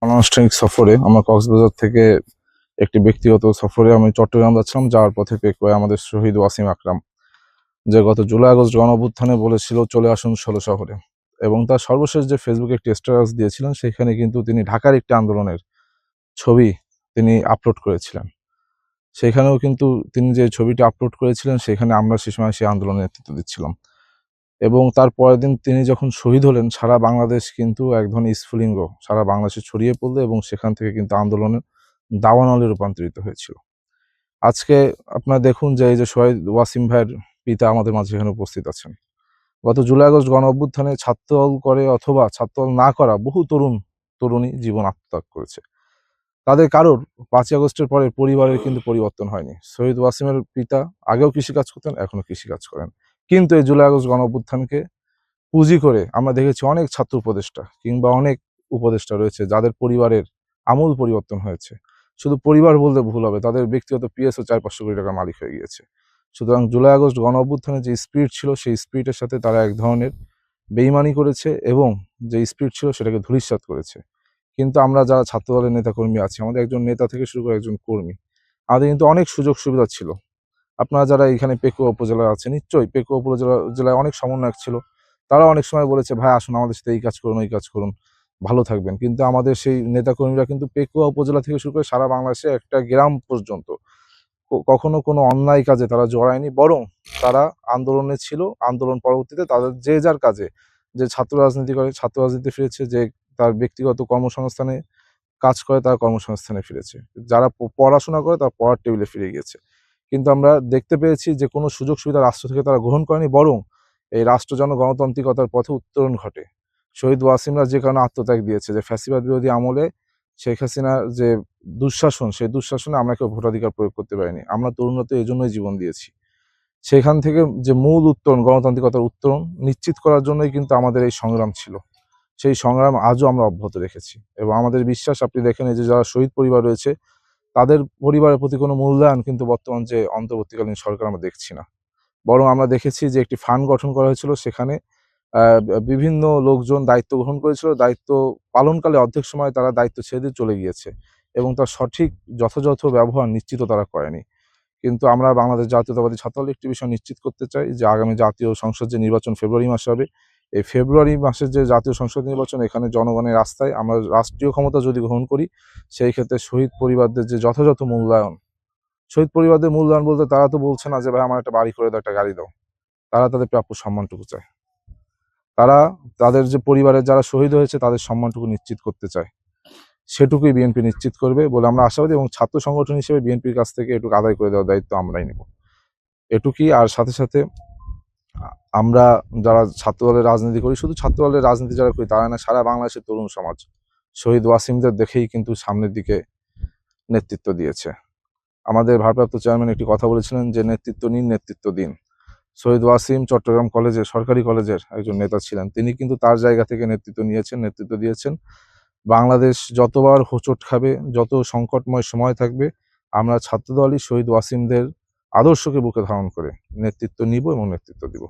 অনানুষ্ঠানিক সফরে আমরা কক্সবাজার থেকে একটি ব্যক্তিগত সফরে আমি চট্টগ্রাম যাচ্ছিলাম। যাওয়ার পথে পেকুয়ায় আমাদের শহীদ ওয়াসিম আকরাম, যে গত জুলাই আগস্ট গণ অভ্যুত্থানে বলেছিল চলে আসুন ১৬ শহরে, এবং তার সর্বশেষ যে ফেসবুকে একটি স্ট্যাটাস দিয়েছিলেন সেখানে কিন্তু তিনি ঢাকার একটি আন্দোলনের ছবি তিনি আপলোড করেছিলেন। সেখানেও কিন্তু তিনি যে ছবিটি আপলোড করেছিলেন সেখানে আমরা সে সময় সেই আন্দোলনের নেতৃত্ব দিচ্ছিলাম। এবং তার পরের দিন তিনি যখন শহীদ হলেন, সারা বাংলাদেশ কিন্তু এক ধরনের স্ফুলিঙ্গ সারা বাংলাদেশে ছড়িয়ে পড়লো এবং সেখান থেকে কিন্তু আন্দোলনের দাবানলে রূপান্তরিত হয়েছিল। আজকে আপনারা দেখুন যে এই যে শহীদ ওয়াসিম ভাইয়ের পিতা আমাদের মাঝে এখানে উপস্থিত আছেন। গত জুলাই আগস্ট গণ অভ্যুত্থানে ছাত্রদল করে অথবা ছাত্রদল না করা বহু তরুণী জীবন আত্মত্যাগ করেছে। তাদের কারোর ৫ই আগস্টের পরে পরিবারের কিন্তু পরিবর্তন হয়নি। শহীদ ওয়াসিমের পিতা আগেও কৃষিকাজ করতেন, এখনো কৃষিকাজ করেন, কিন্তু এই জুলাই আগস্ট গণ অভ্যুত্থানকে পুঁজি করে আমরা দেখেছি অনেক ছাত্র উপদেষ্টা কিংবা অনেক উপদেষ্টা রয়েছে যাদের পরিবারের আমূল পরিবর্তন হয়েছে। শুধু পরিবার বলতে ভুল হবে, তাদের ব্যক্তিগত পিএসও ৪-৫০০ কোটি টাকার মালিক হয়ে গিয়েছে। সুতরাং জুলাই আগস্ট গণ অভ্যুত্থানের যে স্পিরিট ছিল সেই স্পিরিটের সাথে তারা এক ধরনের বেইমানি করেছে এবং যে স্পিরিট ছিল সেটাকে ধূলিসাৎ করেছে। কিন্তু আমরা যারা ছাত্রদলের নেতাকর্মী আছি, আমাদের একজন নেতা থেকে শুরু করে একজন কর্মী, আমাদের কিন্তু অনেক সুযোগ সুবিধা ছিল। আপনারা যারা এখানে পেকুয়া উপজেলায় আছেন, নিশ্চয়ই পেকুয়া জেলায় অনেক সমন্বয়ক ছিল। তারা অনেক সময় বলেছে, ভাই আসুন আমাদের সাথে এই কাজ করুন, ওই কাজ করুন, ভালো থাকবেন। কিন্তু আমাদের সেই নেতাকর্মীরা কিন্তু পেকুয়া উপজেলা থেকে শুরু করে সারা বাংলাদেশে একটা গ্রাম পর্যন্ত কখনো কোনো অন্যায় কাজে তারা জড়ায়নি, বরং তারা আন্দোলনে ছিল। আন্দোলন পরবর্তীতে তাদের যে যার কাজে, যে ছাত্র রাজনীতি করে ছাত্র রাজনীতি ফিরেছে, যে তার ব্যক্তিগত কর্মসংস্থানে কাজ করে তারা কর্মসংস্থানে ফিরেছে, যারা পড়াশোনা করে তারা পড়ার টেবিলে ফিরে গিয়েছে। কিন্তু আমরা দেখতে পেয়েছি যে কোনো সুযোগ সুবিধা রাষ্ট্র থেকে তারা গ্রহণ করেনি, বরং এই রাষ্ট্র যেন গণতান্ত্রিকতার পথে উত্তরণ ঘটে। শহীদ ওয়াসিমরা যে কারণে আত্মত্যাগ দিয়েছে, যে ফ্যাসিবাদ বিরোধী আমলে শেখ হাসিনার যে দুঃশাসন, সেই দুঃশাসনে আমরা কেউ ভোটাধিকার প্রয়োগ করতে পারিনি। আমরা তরুণরা তো এই জন্যই জীবন দিয়েছি। সেখান থেকে যে মূল উত্তরণ, গণতান্ত্রিকতার উত্তরণ নিশ্চিত করার জন্যই কিন্তু আমাদের এই সংগ্রাম ছিল। সেই সংগ্রাম আজও আমরা অব্যাহত রেখেছি এবং আমাদের বিশ্বাস, আপনি দেখেন এই যে যারা শহীদ পরিবার রয়েছে তাদের পরিবারের প্রতি কোনো মূল্যায়ন কিন্তু বর্তমান যে অন্তর্বর্তীকালীন সরকার আমরা দেখছি না। বরং আমরা দেখেছি যে একটি ফান্ড গঠন করা হয়েছিল, সেখানে বিভিন্ন লোকজন দায়িত্ব গ্রহণ করেছিল। দায়িত্ব পালনকালে অর্ধেক সময় তারা দায়িত্ব ছেড়ে দিয়ে চলে গিয়েছে এবং তার সঠিক যথাযথ ব্যবহার নিশ্চিত তারা করেনি। কিন্তু আমরা বাংলাদেশ জাতীয়তাবাদী ছাত্রদল একটি বিষয় নিশ্চিত করতে চাই যে আগামী জাতীয় সংসদ যে নির্বাচন ফেব্রুয়ারি মাসে হবে, এই ফেব্রুয়ারি মাসের যে জাতীয় সংসদ নির্বাচন, এখানে জনগণের রাস্তায় আমরা রাষ্ট্রীয় ক্ষমতা যদি গ্রহণ করি, সেই ক্ষেত্রে শহীদ পরিবারদের যে যথাযথ মূল্যায়ন, শহীদ পরিবারদের মূল্যায়ন বলতে তারা তো বলছে না যে ভাই আমার একটা বাড়ি করে দাও, একটা গাড়ি দাও। তারা তাদের প্রাপ্য সম্মানটুকু চায়। তারা তাদের যে পরিবারের যারা শহীদ হয়েছে তাদের সম্মানটুকু নিশ্চিত করতে চায়। সেটুকুই বিএনপি নিশ্চিত করবে বলে আমরা আশাবাদী, এবং ছাত্র সংগঠন হিসেবে বিএনপির কাছ থেকে এটুকু আদায় করে দেওয়ার দায়িত্ব আমরাই নেব। এটুকুই। আর সাথে সাথে আমরা যারা ছাত্রদলের রাজনীতি করি, শুধু ছাত্রদলের রাজনীতি যারা করি তারা না, সারা বাংলাদেশের তরুণ সমাজ শহীদ ওয়াসিমদের দেখেই কিন্তু সামনের দিকে নেতৃত্ব দিয়েছে। আমাদের ভারপ্রাপ্ত চেয়ারম্যান একটি কথা বলেছিলেন যে নেতৃত্ব নিন, নেতৃত্ব দিন। শহীদ ওয়াসিম চট্টগ্রাম কলেজের, সরকারি কলেজের একজন নেতা ছিলেন। তিনি কিন্তু তার জায়গা থেকে নেতৃত্ব নিয়েছেন, নেতৃত্ব দিয়েছেন। বাংলাদেশ যতবার হোঁচট খাবে, যত সংকটময় সময় থাকবে, আমরা ছাত্রদলই শহীদ ওয়াসিমদের আদর্শকে বুকে ধারণ করে নেতৃত্ব নিব এবং নেতৃত্ব দিব।